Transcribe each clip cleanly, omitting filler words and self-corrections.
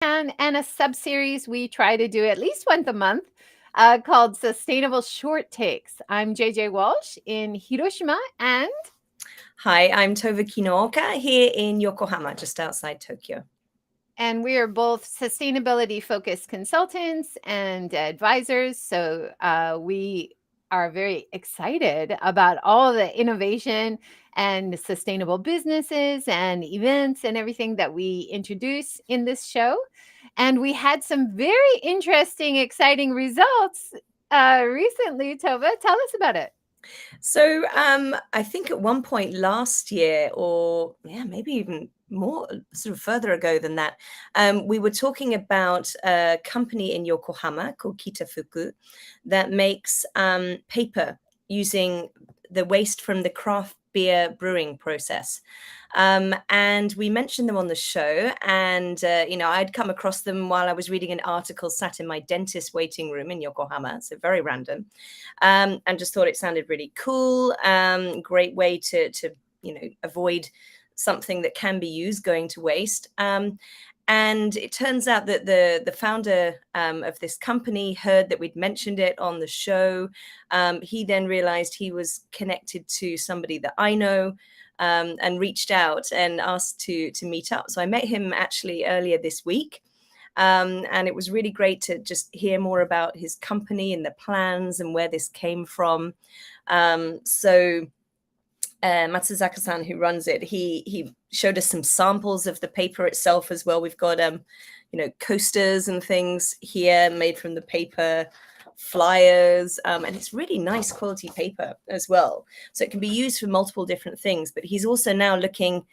and a sub-series we try to do at least once a month called Sustainable Short Takes. I'm JJ Walsh in Hiroshima, and Hi, I'm Tove Joy here in Yokohama, just outside Tokyo. and we are both sustainability-focused consultants and advisors. So we are very excited about all the innovation and sustainable businesses and events and everything that we introduce in this show. And we had some very interesting, exciting results recently. Tova, tell us about it. So I think at one point last year, or maybe even more sort of further ago than that, we were talking about a company in Yokohama called Kitafuku that makes paper using the waste from the craft beer brewing process. And we mentioned them on the show, and I'd come across them while I was reading an article sat in my dentist waiting room in Yokohama, so very random, and just thought it sounded really cool. Great way to avoid something that can be used going to waste. And it turns out that the founder of this company heard that we'd mentioned it on the show. He then realized he was connected to somebody that I know, and reached out and asked to meet up. So I met him actually earlier this week. And it was really great to just hear more about his company and the plans and where this came from. Matsuzaka-san, who runs it, he showed us some samples of the paper itself as well. We've got coasters and things here made from the paper, flyers, and it's really nice quality paper as well. So it can be used for multiple different things. But he's also now looking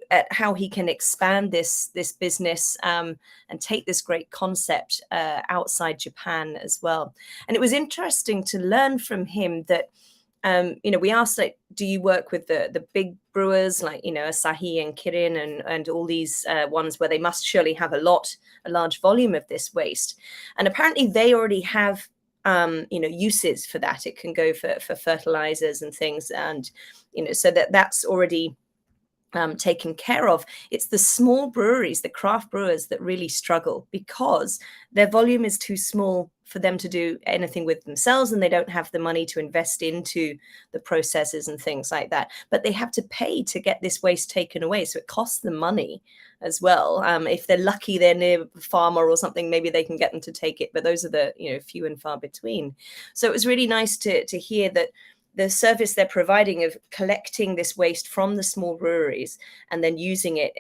at how he can expand this business and take this great concept outside Japan as well. And it was interesting to learn from him that we asked, like, do you work with the big brewers like Asahi and Kirin and all these ones where they must surely have a large volume of this waste? And apparently they already have uses for that. It can go for fertilizers and things, and so that's already taken care of. It's the small breweries, the craft brewers, that really struggle because their volume is too small for them to do anything with themselves, and they don't have the money to invest into the processes and things like that. But they have to pay to get this waste taken away, so it costs them money as well. If they're lucky, they're near a farmer or something, maybe they can get them to take it, but those are the few and far between. So it was really nice to hear that the service they're providing of collecting this waste from the small breweries and then using it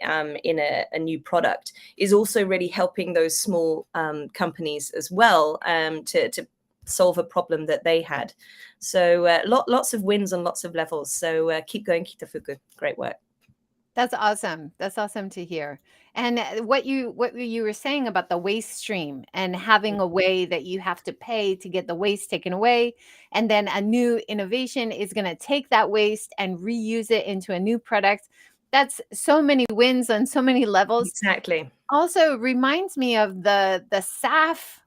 in a new product is also really helping those small companies as well to solve a problem that they had. So lots of wins on lots of levels. So keep going, Kitafuku. Great work. That's awesome. That's awesome to hear. And what you were saying about the waste stream and having a way that you have to pay to get the waste taken away, and then a new innovation is going to take that waste and reuse it into a new product. That's so many wins on so many levels. Exactly. Also reminds me of the SAF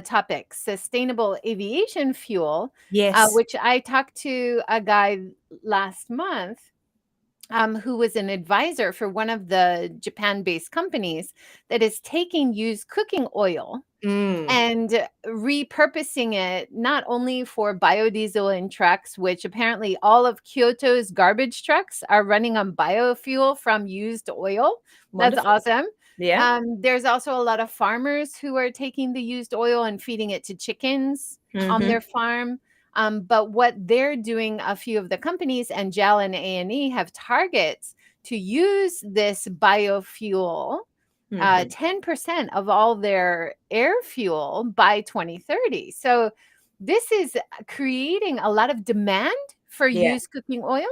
topic, sustainable aviation fuel, Yes. which I talked to a guy last month who was an advisor for one of the Japan-based companies that is taking used cooking oil and repurposing it not only for biodiesel in trucks, which apparently all of Kyoto's garbage trucks are running on biofuel from used oil. That's Wonderful. awesome. Yeah. There's also a lot of farmers who are taking the used oil and feeding it to chickens on their farm. But what they're doing, a few of the companies and GALA and A&E have targets to use this biofuel, 10% of all their air fuel by 2030. So this is creating a lot of demand for used cooking oil.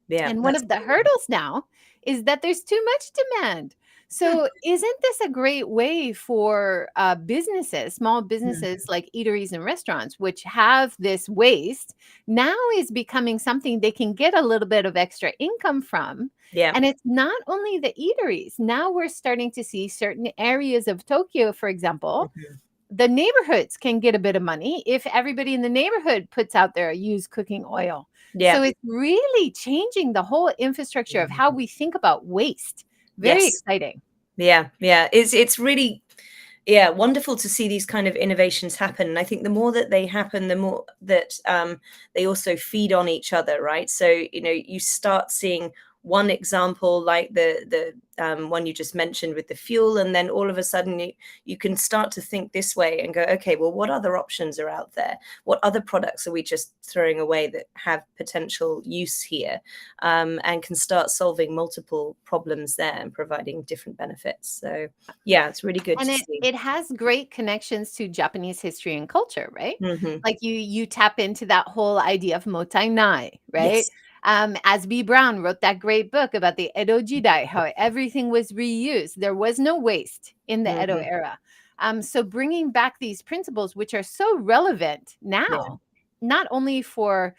Yeah. And one of the hurdles now is that there's too much demand. So isn't this a great way for businesses, small businesses like eateries and restaurants, which have this waste, now is becoming something they can get a little bit of extra income from? Yeah. And it's not only the eateries. Now we're starting to see certain areas of Tokyo, for example, the neighborhoods can get a bit of money if everybody in the neighborhood puts out their used cooking oil. So it's really changing the whole infrastructure of how we think about waste. Very Yes. exciting. Yeah, yeah. It's really wonderful to see these kind of innovations happen. And I think the more that they happen, the more that they also feed on each other, right? So, you start seeing one example like the one you just mentioned with the fuel, and then all of a sudden you can start to think this way and go, okay, well, what other options are out there? What other products are we just throwing away that have potential use here, and can start solving multiple problems there and providing different benefits. So yeah, it's really good And to it see. it has great connections to Japanese history and culture, right? Hmm. Like you tap into that whole idea of Mottai-nai, right? Yes. As B. Brown wrote that great book about the Edo Jidai, how everything was reused. There was no waste in the Edo Hmm. era. So bringing back these principles, which are so relevant Yeah. now, not only for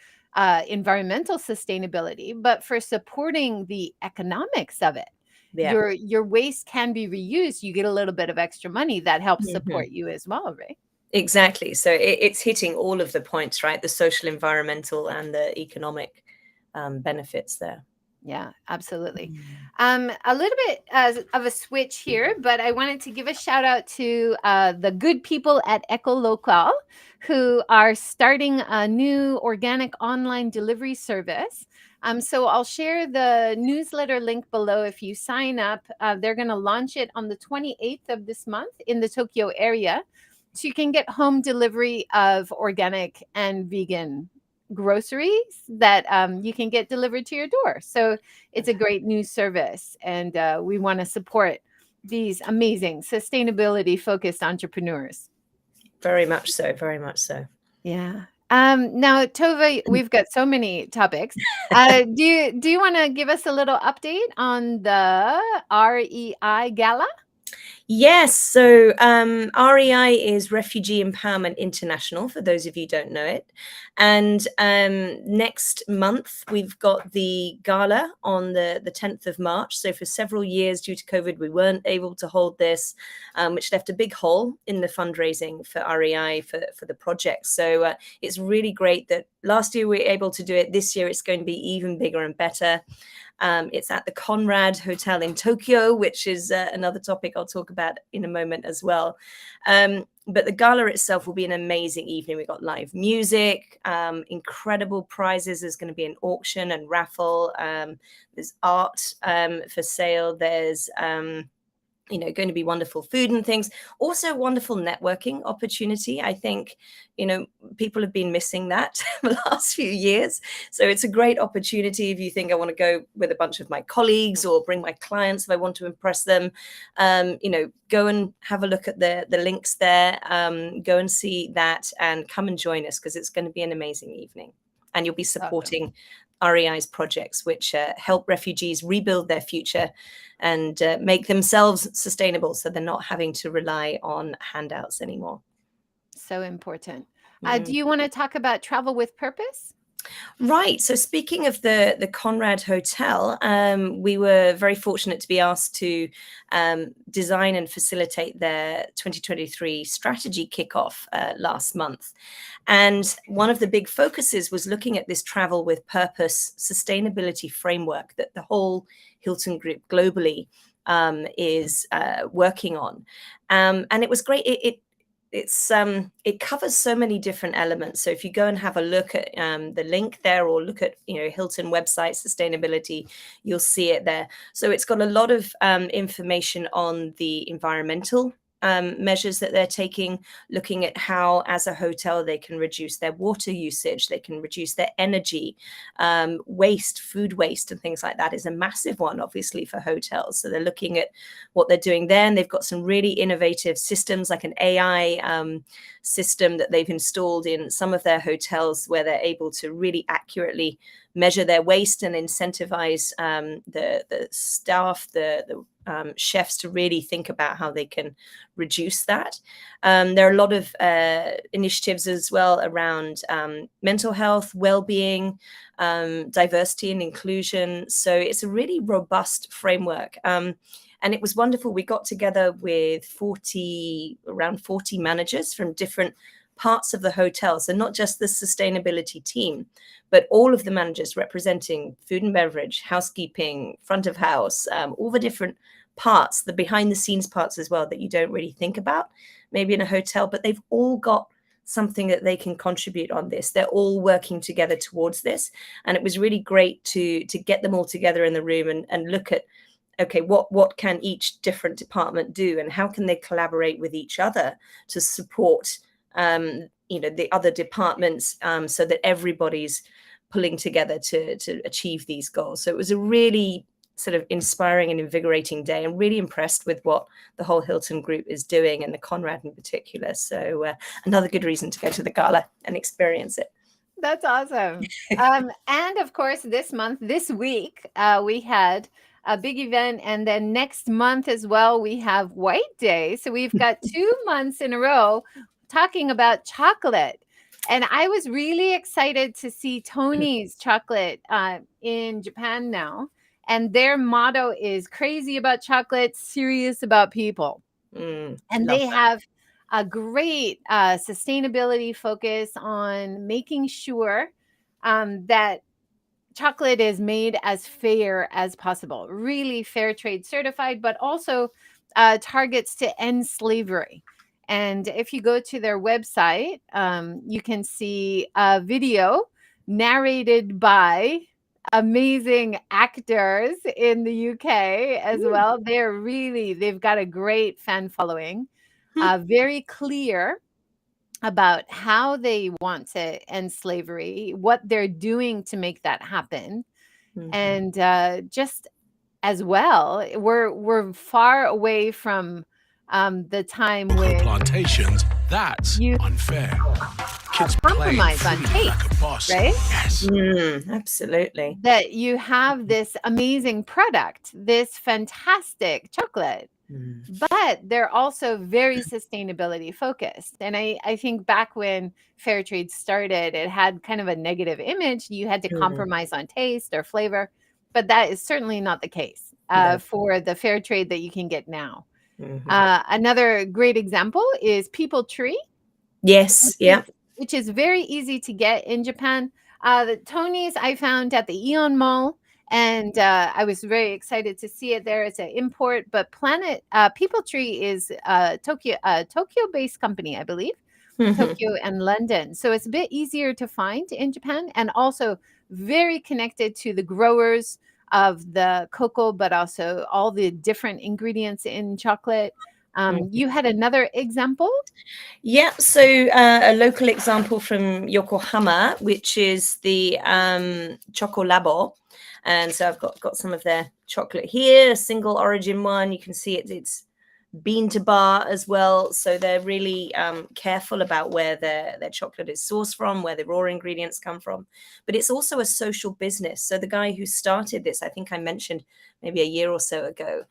environmental sustainability, but for supporting the economics of it. Yeah. Your waste can be reused. You get a little bit of extra money that helps Hmm. support you as well, right? Exactly. So it's hitting all of the points, right? The social, environmental, and the economic benefits there. Yeah, absolutely. Mm. A little bit of a switch here, but I wanted to give a shout out to the good people at EKOLOKAL who are starting a new organic online delivery service. So I'll share the newsletter link below if you sign up. They're going to launch it on the 28th of this month in the Tokyo area. So you can get home delivery of organic and vegan groceries that you can get delivered to your door. So it's a great new service, and we want to support these amazing sustainability focused entrepreneurs. Very much so. Very much so. Yeah. Now, Tova, we've got so many topics. Do you want to give us a little update on the REI Gala? Yes, so REI is Refugee Empowerment International, for those of you who don't know it. And next month, we've got the gala on the 10th of March. So for several years, due to COVID, we weren't able to hold this, which left a big hole in the fundraising for REI for the project. So it's really great that last year we were able to do it. This year, it's going to be even bigger and better. It's at the Conrad Hotel in Tokyo, which is another topic I'll talk about in a moment as well. But the gala itself will be an amazing evening. We've got live music, incredible prizes. There's going to be an auction and raffle. There's art for sale. There's going to be wonderful food and things. Also, wonderful networking opportunity. I think, people have been missing that the last few years. So it's a great opportunity if you think I want to go with a bunch of my colleagues or bring my clients if I want to impress them. Go and have a look at the links there. Go and see that and come and join us because it's going to be an amazing evening. And you'll be Awesome. supporting REI's projects, which help refugees rebuild their future and make themselves sustainable so they're not having to rely on handouts anymore. So important. Do Mm. you want to talk about travel with purpose? Right. So speaking of the Conrad Hotel, we were very fortunate to be asked to design and facilitate their 2023 strategy kickoff last month. And one of the big focuses was looking at this travel with purpose sustainability framework that the whole Hilton Group globally is working on. And it was great. It covers so many different elements. So if you go and have a look at the link there, or look at Hilton website sustainability, you'll see it there. So it's got a lot of information on the environmental measures that they're taking, looking at how, as a hotel, they can reduce their water usage, they can reduce their energy waste, food waste, and things like that is a massive one, obviously, for hotels. So they're looking at what they're doing there, and they've got some really innovative systems, like an AI system that they've installed in some of their hotels, where they're able to really accurately measure their waste and incentivize the staff, the chefs to really think about how they can reduce that. There are a lot of initiatives as well around mental health, well-being, diversity and inclusion. So it's a really robust framework. And it was wonderful. We got together with around 40 managers from different parts of the hotel. So not just the sustainability team, but all of the managers representing food and beverage, housekeeping, front of house, all the different parts, the behind the scenes parts as well, that you don't really think about maybe in a hotel, but they've all got something that they can contribute on this. They're all working together towards this. And it was really great to get them all together in the room and look at, okay, what can each different department do, and how can they collaborate with each other to support the other departments, so that everybody's pulling together to achieve these goals. So it was a really sort of inspiring and invigorating day, and really impressed with what the whole Hilton group is doing, and the Conrad in particular. So another good reason to go to the gala and experience it. That's awesome. And of course, this week, we had a big event. And then next month as well, we have White Day. So we've got 2 months in a row talking about chocolate. And I was really excited to see Tony's chocolate in Japan now. And their motto is crazy about chocolate, serious about people. And they have a great sustainability focus on making sure that chocolate is made as fair as possible, really fair trade certified, but also targets to end slavery. And if you go to their website, you can see a video narrated by amazing actors in the UK as well. They've got a great fan following, very clear about how they want to end slavery, what they're doing to make that happen. And just as well, we're far away from the time when plantations, that's unfair. Kids compromise on taste, right? Yes. Absolutely. That you have this amazing product, this fantastic chocolate, but they're also very sustainability focused. And I think back when fair trade started, it had kind of a negative image. You had to compromise on taste or flavor, but that is certainly not the case for the fair trade that you can get now. Another great example is People Tree. Yes, which is very easy to get in Japan. The Tony's I found at the Aeon Mall, and I was very excited to see it there. It's an import, but People Tree is a Tokyo-based company, I believe, Tokyo and London. So it's a bit easier to find in Japan, and also very connected to the growers of the cocoa, but also all the different ingredients in chocolate. You had another example? Yeah, so a local example from Yokohama, which is the Choco Labo. And so I've got some of their chocolate here, a single origin one. You can see it's bean to bar as well. So they're really careful about where their chocolate is sourced from, where the raw ingredients come from. But it's also a social business. So the guy who started this, I think I mentioned maybe a year or so ago,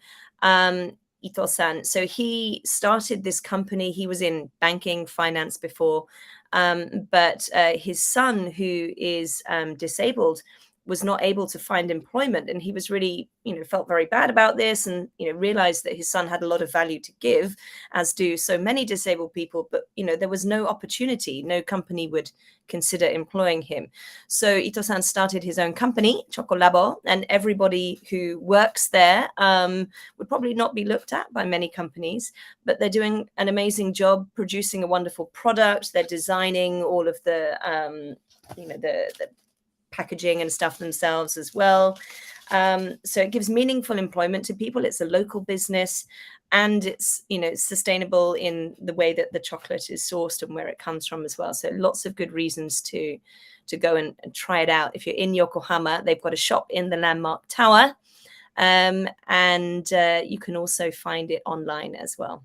Ito-san. So he started this company. He was in banking, finance before, but his son, who is disabled, was not able to find employment, and he was really, felt very bad about this, and realized that his son had a lot of value to give, as do so many disabled people, but there was no opportunity. No company would consider employing him. So Ito-san started his own company, Choco Labo, and everybody who works there would probably not be looked at by many companies, but they're doing an amazing job producing a wonderful product. They're designing all of the the packaging and stuff themselves as well. So it gives meaningful employment to people. It's a local business, and it's sustainable in the way that the chocolate is sourced and where it comes from as well. So lots of good reasons to go and try it out. If you're in Yokohama, they've got a shop in the Landmark Tower, and you can also find it online as well.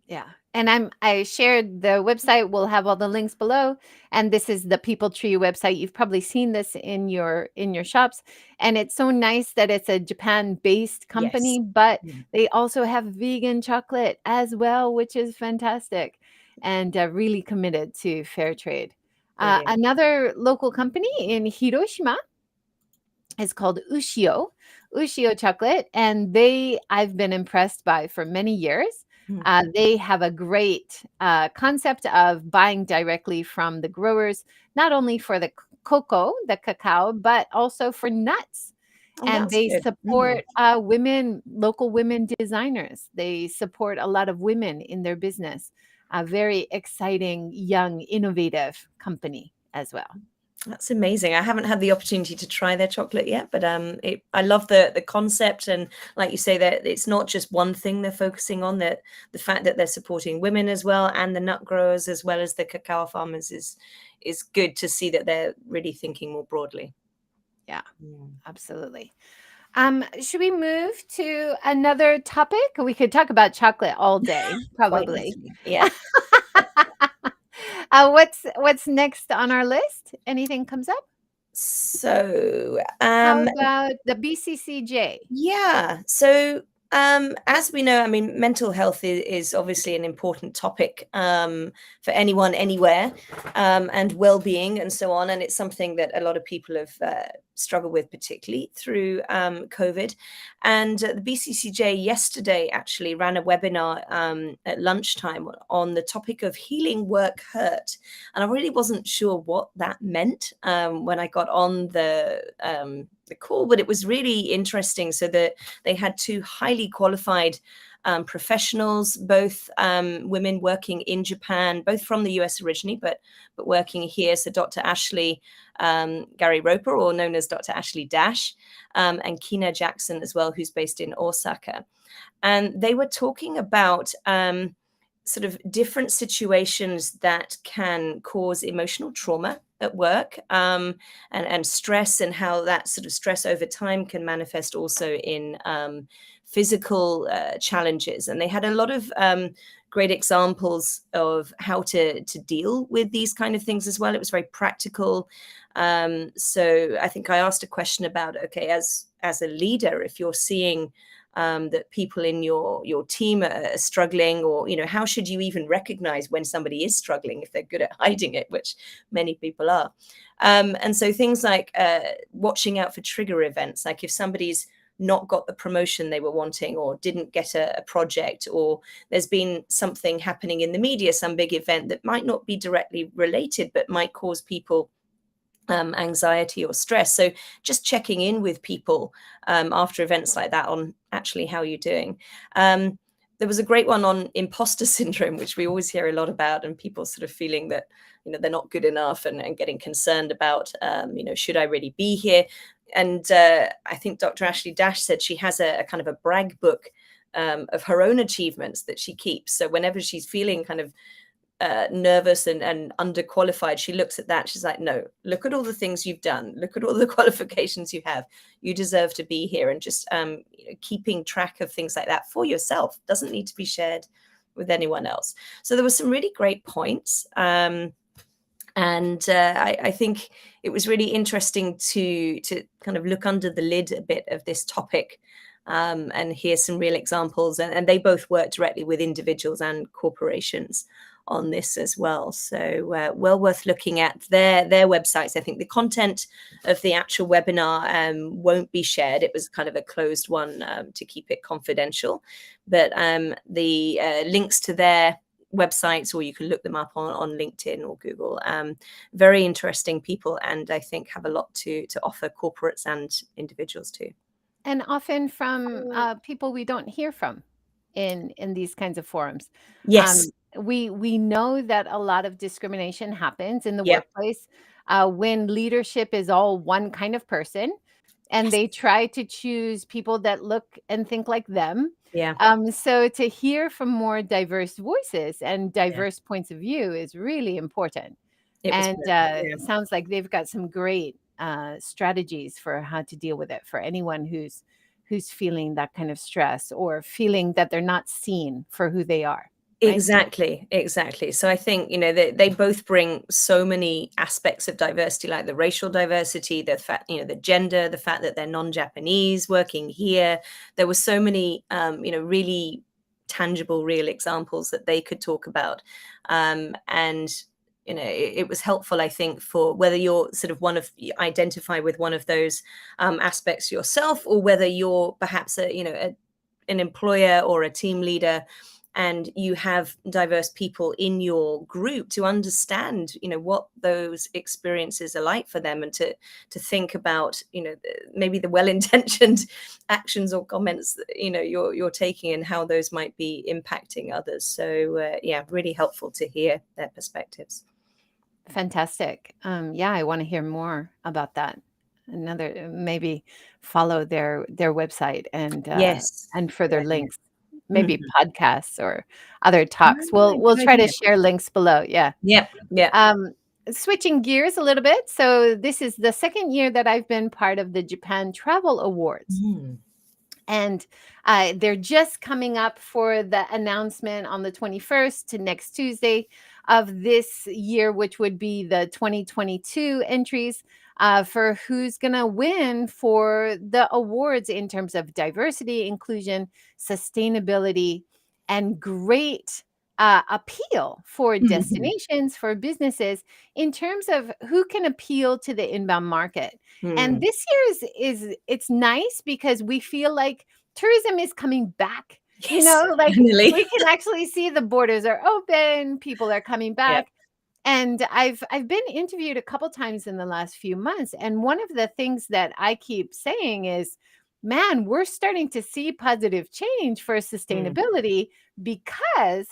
Yeah. And I shared the website. We'll have all the links below. And this is the People Tree website. You've probably seen this in your shops. And it's so nice that it's a Japan-based company, but they also have vegan chocolate as well, which is fantastic, and really committed to fair trade. Another local company in Hiroshima is called Ushio Chocolate, and I've been impressed by for many years. They have a great concept of buying directly from the growers, not only for the cocoa, the cacao, but also for nuts. And that's they good. support local women designers. They support a lot of women in their business. A very exciting, young, innovative company as well. That's amazing. I haven't had the opportunity to try their chocolate yet, but I love the concept, and like you say, that it's not just one thing they're focusing on. That the fact that they're supporting women as well, and the nut growers as well as the cacao farmers is good to see that they're really thinking more broadly. Yeah, absolutely. Should we move to another topic? We could talk about chocolate all day, Quite probably. easily. Yeah. What's next on our list? Anything comes up? So How about the BCCJ? yeah. So, as we know, I mean, mental health is obviously an important topic for anyone, anywhere, and well-being, and so on. And it's something that a lot of people have struggled with, particularly through COVID. And the BCCJ yesterday actually ran a webinar at lunchtime on the topic of healing work hurt, and I really wasn't sure what that meant when I got on the call, but it was really interesting. So that they had two highly qualified professionals, both women working in Japan, both from the US originally, but working here. So Dr. Ashley Gary Roper, or known as Dr. Ashley Dash, and Kina Jackson as well, who's based in Osaka. And they were talking about sort of different situations that can cause emotional trauma at work, and stress, and how that sort of stress over time can manifest also in physical challenges. And they had a lot of great examples of how to deal with these kind of things as well. It was very practical. So I think I asked a question about, okay, as a leader, if you're seeing that people in your team are struggling, or how should you even recognize when somebody is struggling if they're good at hiding it, which many people are. And so things like watching out for trigger events, like if somebody's not got the promotion they were wanting, or didn't get a project, or there's been something happening in the media, some big event that might not be directly related but might cause people anxiety or stress. So just checking in with people after events like that on actually how you're doing. There was a great one on imposter syndrome, which we always hear a lot about, and people sort of feeling that they're not good enough, and getting concerned about should I really be here. And I think Dr. Ashley Dash said she has a kind of a brag book of her own achievements that she keeps. So whenever she's feeling kind of nervous and underqualified, she looks at that. She's like, no, look at all the things you've done. Look at all the qualifications you have. You deserve to be here. And just keeping track of things like that for yourself doesn't need to be shared with anyone else. So there were some really great points. And I think it was really interesting to kind of look under the lid a bit of this topic, and hear some real examples. And they both work directly with individuals and corporations on this as well. So well worth looking at their websites. I think the content of the actual webinar won't be shared. It was kind of a closed one to keep it confidential. But the links to their websites, or you can look them up on LinkedIn or Google. Very interesting people, and I think have a lot to offer corporates and individuals too. And often from people we don't hear from in these kinds of forums. Yes. We know that a lot of discrimination happens in the Yeah. workplace when leadership is all one kind of person, and they try to choose people that look and think like them. Yeah. So to hear from more diverse voices and diverse points of view is really important. And sounds like they've got some great strategies for how to deal with it for anyone who's feeling that kind of stress, or feeling that they're not seen for who they are. Right? Exactly. So I think, they both bring so many aspects of diversity, like the racial diversity, the fact, the gender, the fact that they're non-Japanese working here. There were so many, really tangible, real examples that they could talk about. And it was helpful, I think, for whether you're sort of identify with one of those aspects yourself, or whether you're perhaps an employer or a team leader, and you have diverse people in your group, to understand, what those experiences are like for them, and to think about, maybe the well-intentioned actions or comments that, you're taking, and how those might be impacting others. So really helpful to hear their perspectives. Fantastic. Yeah, I want to hear more about that. Maybe follow their website Yes. and Good further idea. links, maybe Mhm. podcasts or other talks. We'll Good try to idea. share links below. Yeah. Yeah. Yeah. Um, Switching gears a little bit. So this is the second year that I've been part of the Japan Travel Awards. Mm. And they're just coming up for the announcement on the 21st to next Tuesday of this year, which would be the 2022 entries for who's going to win for the awards in terms of diversity, inclusion, sustainability, and great appeal for Mhm. destinations, for businesses, in terms of who can appeal to the inbound market. And Mm. this year is it's nice because we feel like tourism is coming back. Yes, Like finally. we can actually see the borders are open, people are coming Yeah. back. And I've been interviewed a couple times in the last few months, and one of the things that I keep saying is, man, we're starting to see positive change for Mm. sustainability because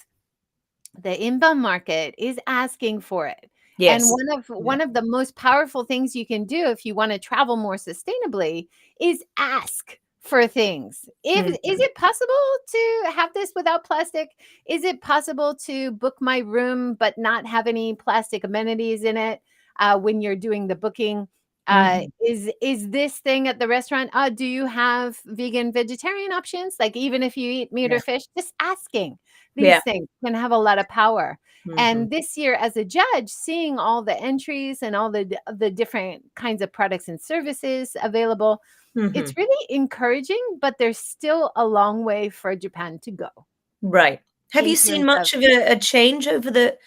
the inbound market is asking for it. And Yes. Yeah. one of the most powerful things you can do if you want to travel more sustainably is ask for things. If Mhm. Is it possible to have this without plastic? Is it possible to book my room but not have any plastic amenities in it when you're doing the booking? Mhm. Is this thing at the restaurant? Do you have vegan, vegetarian options? Like even if you eat meat Yeah. or fish, just asking these Yeah. things can have a lot of power. Mhm. And this year, as a judge, seeing all the entries and all the different kinds of products and services available, it's Mhm. really encouraging, but there's still a long way for Japan to go Right. Have in you seen terms of. much of a change over the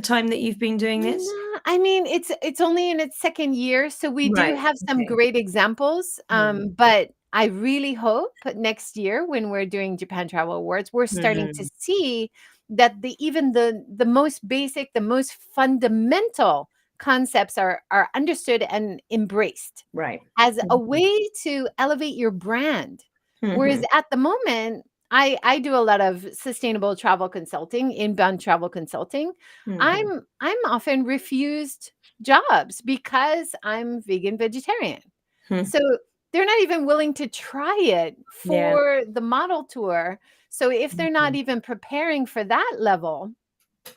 time that you've been doing this? No, I mean, it's only in its second year, so we do Right. have some Okay. great examples. Mm. But I really hope next year when we're doing Japan Travel Awards, we're starting to Mhm. see that the most basic, the most fundamental concepts are understood and embraced Right. as a Mhm. way to elevate your brand. Whereas Mhm. at the moment, I do a lot of sustainable travel consulting, inbound travel consulting. Mhm. I'm often refused jobs because I'm vegan vegetarian. Hmm. So they're not even willing to try it Yeah. for the model tour. So if they're not Mhm. even preparing for that level,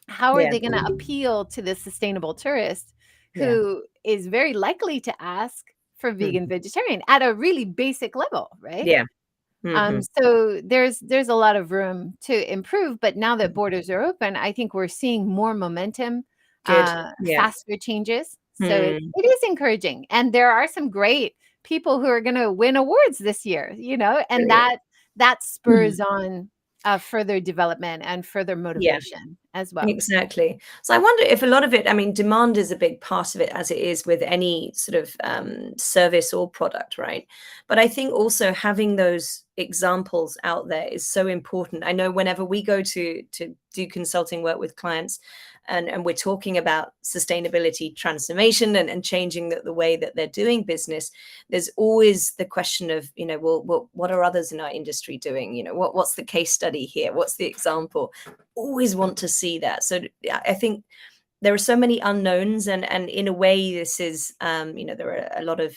how are Yeah. they going to appeal to the sustainable tourist Yeah. who is very likely to ask for vegan Mhm. vegetarian at a really basic level, right? Yeah. Mhm. So there's a lot of room to improve, but now that borders are open, I think we're seeing more momentum, Good. Yeah. faster changes. So Mm. it is encouraging, and there are some great people who are going to win awards this year, and Brilliant. that Mhm. spurs on further development and further Yeah. motivation as well. Exactly. So I wonder if a lot of it, I mean, demand is a big part of it, as it is with any sort of service or product, right? But I think also having those examples out there is so important. I know whenever we go to do consulting work with clients, and we're talking about sustainability transformation and changing the way that they're doing business, there's always the question of, well, what are others in our industry doing? What's the case study here? What's the example? Always want to see that. So I think there are so many unknowns, and in a way this is there are a lot of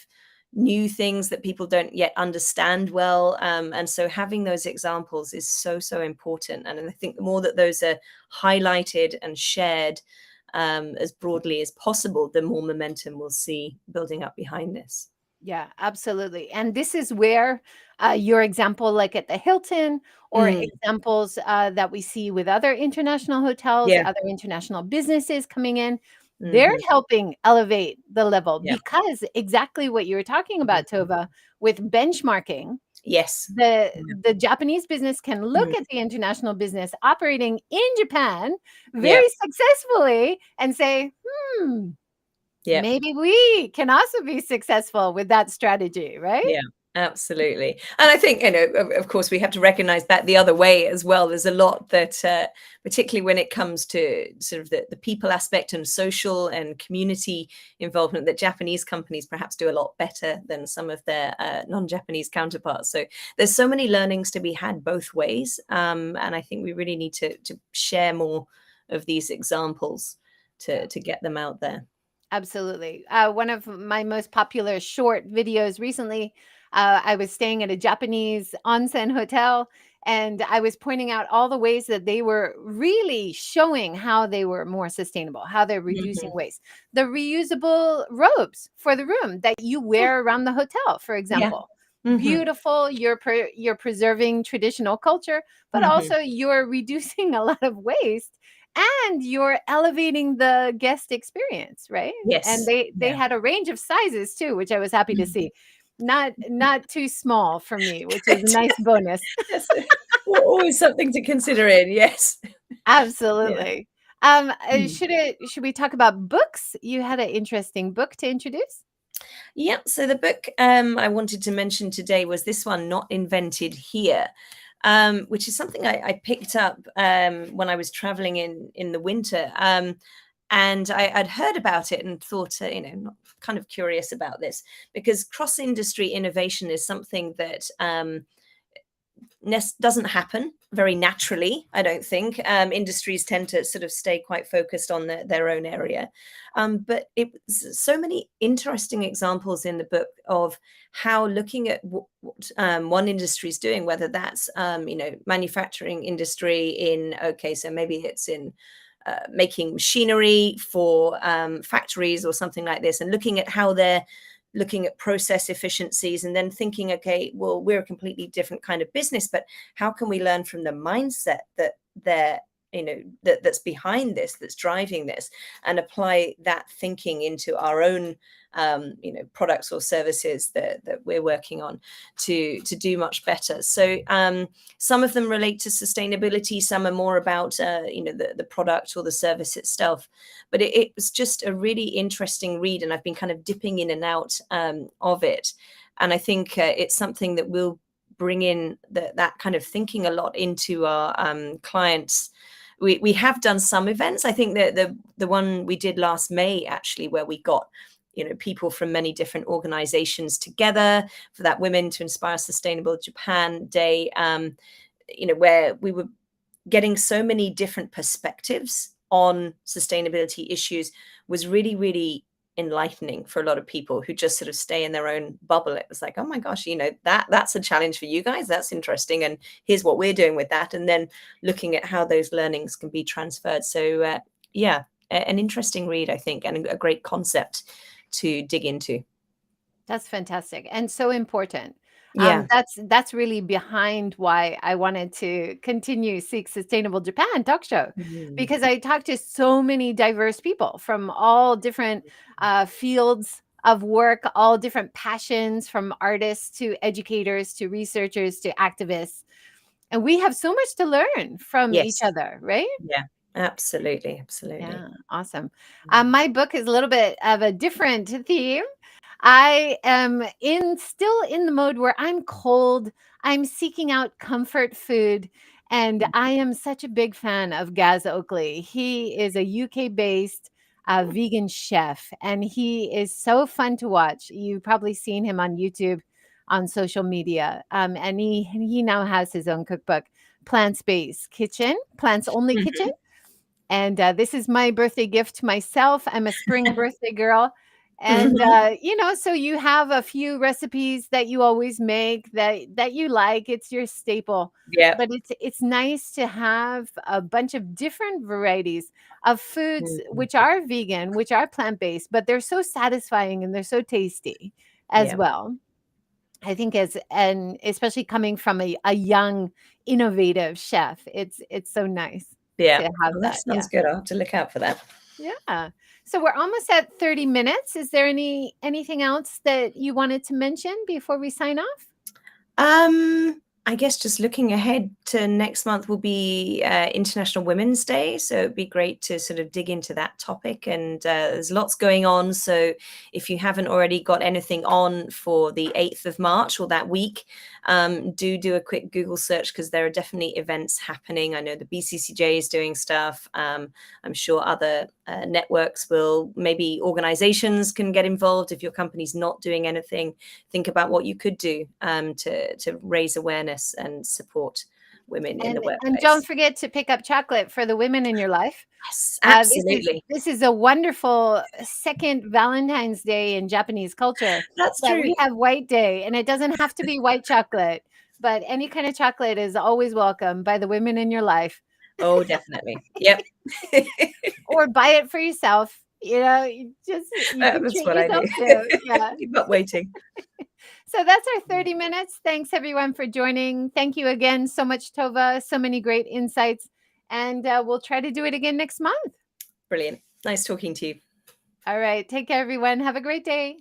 new things that people don't yet understand well, and so having those examples is so important. And I think the more that those are highlighted and shared as broadly as possible, the more momentum we'll see building up behind this. Yeah, absolutely. And this is where your example, like at the Hilton, or Mm. examples that we see with other international hotels, Yeah. other international businesses coming in, they're Hmm. helping elevate the level Yeah. because exactly what you were talking about, Mhm. Tova, with benchmarking, Yes. the Japanese business can look Mm. at the international business operating in Japan Yeah. very successfully and say, hmm, Yeah. maybe we can also be successful with that strategy, right? Yeah, Absolutely. And I think, of course, we have to recognize that the other way as well. There's a lot that, particularly when it comes to sort of the people aspect and social and community involvement, that Japanese companies perhaps do a lot better than some of their non-Japanese counterparts. So there's so many learnings to be had both ways. And I think we really need to share more of these examples to get them out there. Absolutely. One of my most popular short videos recently, I was staying at a Japanese onsen hotel, and I was pointing out all the ways that they were really showing how they were more sustainable, how they're reducing waste. The reusable robes for the room that you wear around the hotel, for example. Beautiful. You're preserving traditional culture, but also you're reducing a lot of waste, and you're elevating the guest experience, right? Yes. And they had a range of sizes too, which I was happy to see. Not too small for me, which is a nice bonus. Yes. Always something to consider in. Yes. Absolutely. Should we talk about books? You had an interesting book to introduce. Yep. So the book I wanted to mention today was this one, Not Invented Here, which is something I picked up when I was traveling in the winter. And I'd heard about it and thought, kind of curious about this, because cross-industry innovation is something that doesn't happen very naturally, I don't think. Industries tend to sort of stay quite focused on their own area. But so many interesting examples in the book of how looking at what one industry is doing, whether that's, manufacturing industry so maybe it's in making machinery for factories or something like this, and looking at how they're looking at process efficiencies, and then thinking, okay, well, we're a completely different kind of business, but how can we learn from the mindset that that's behind this, that's driving this, and apply that thinking into our own products or services that we're working on to do much better. So some of them relate to sustainability, some are more about the product or the service itself, but it was just a really interesting read, and I've been kind of dipping in and out of it, and I think it's something that will bring in that kind of thinking a lot into our clients. We have done some events. I think that the one we did last May, actually, where we got people from many different organizations together for that Women to Inspire Sustainable Japan Day, where we were getting so many different perspectives on sustainability issues, was really, really enlightening for a lot of people who just sort of stay in their own bubble. It was like, oh my gosh, that's a challenge for you guys. That's interesting. And here's what we're doing with that. And then looking at how those learnings can be transferred. So an interesting read, I think, and a great concept to dig into. That's fantastic and so important. Yeah. That's really behind why I wanted to continue Seek Sustainable Japan talk show, because I talk to so many diverse people from all different fields of work, all different passions, from artists to educators to researchers to activists. And we have so much to learn from each other, right? Yeah. Absolutely. Yeah, awesome. My book is a little bit of a different theme. I am still in the mode where I'm cold. I'm seeking out comfort food, and I am such a big fan of Gaz Oakley. He is a UK-based vegan chef, and he is so fun to watch. You've probably seen him on YouTube, on social media, and he now has his own cookbook, Plant-Based Kitchen, Plants Only Kitchen. And this is my birthday gift to myself. I'm a spring birthday girl. And, so you have a few recipes that you always make that you like. It's your staple. Yeah. But it's nice to have a bunch of different varieties of foods which are vegan, which are plant-based, but they're so satisfying and they're so tasty as well. I think and especially coming from a young, innovative chef, it's so nice. Yeah, to have that sounds good. I'll have to look out for that. Yeah. So we're almost at 30 minutes. Is there anything else that you wanted to mention before we sign off? I guess just looking ahead to next month will be International Women's Day. So it'd be great to sort of dig into that topic. And there's lots going on. So if you haven't already got anything on for the 8th of March or that week, do a quick Google search, because there are definitely events happening. I know the BCCJ is doing stuff. I'm sure other networks will, maybe organizations can get involved. If your company's not doing anything, think about what you could do to raise awareness and support women in the workplace. And don't forget to pick up chocolate for the women in your life. Yes, absolutely. This is a wonderful second Valentine's Day in Japanese culture. That's true. We have White Day, and it doesn't have to be white chocolate, but any kind of chocolate is always welcome by the women in your life. Oh, definitely. Yep. Or buy it for yourself. You know, you that's what I do. Yeah. Keep up waiting. So that's our 30 minutes. Thanks, everyone, for joining. Thank you again so much, Tove. So many great insights. And we'll try to do it again next month. Brilliant. Nice talking to you. All right. Take care, everyone. Have a great day.